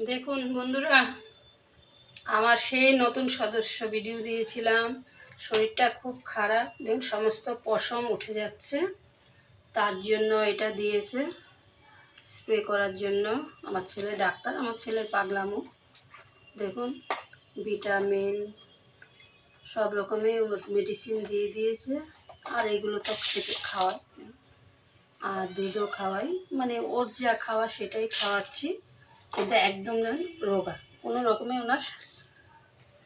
দেখুন বন্ধুরা, আমার সেই নতুন সদস্য ভিডিও দিয়েছিলাম। শরীরটা খুব খারাপ, দেখুন সমস্ত পশম উঠে যাচ্ছে। তার জন্য এটা দিয়েছে স্প্রে করার জন্য। আমার ছেলে ডাক্তার, আমার ছেলের পাগলামো। দেখুন ভিটামিন সব রকমের মেডিসিন দিয়ে দিয়েছে। আর এগুলো তো খেতে খাওয়াই, আর দুধও খাওয়াই, মানে ওর যা খাওয়া সেটাই খাওয়াচ্ছি। কিন্তু একদম রোগা, কোনো রকমে ওনার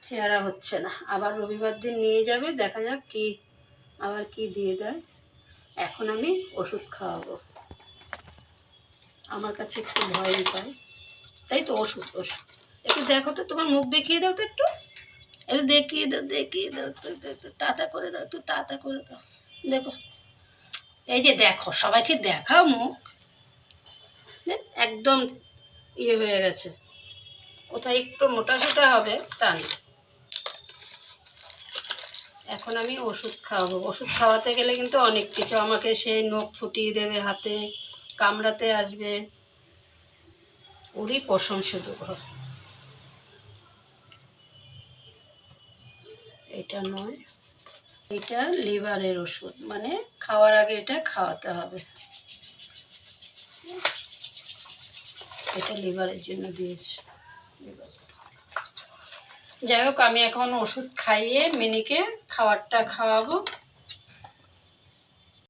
চেহারা হচ্ছে না। আবার রবিবার দিন নিয়ে যাবে, দেখা যাক কি আবার কি দিয়ে দেয়। এখন আমি ওষুধ খাওয়াবো, আমার কাছে একটু ভয়ই পায়। তাই তো ওষুধ ওষুধ একটু দেখো তো, তোমার মুখ দেখিয়ে দাও তো, একটু একটু দেখিয়ে দাও, দেখিয়ে দাও তো, তাতা করে দাও, একটু তাতা করে দাও। দেখো, এই যে দেখো, সবাইকে দেখাও মুখ, একদম ইয়ে হয়ে গেছে। কোথায় একটু মোটা সোটা হবে তা না। এখন আমি ওষুধ খাওয়াবো। ওষুধ খাওয়াতে গেলে কিন্তু অনেক কিছু, আমাকে সে নখ ফুটিয়ে দেবে, হাতে কামড়াতে আসবে, ওরই পশম শুধু ঘর। এটা নয়, এটা লিভারের ওষুধ, মানে খাওয়ার আগে এটা খাওয়াতে হবে। এটা লিভারের জন্য দিয়েছে। যাই হোক, আমি এখন ওষুধ খাইয়ে মিনিকে খাবারটা খাওয়াবো।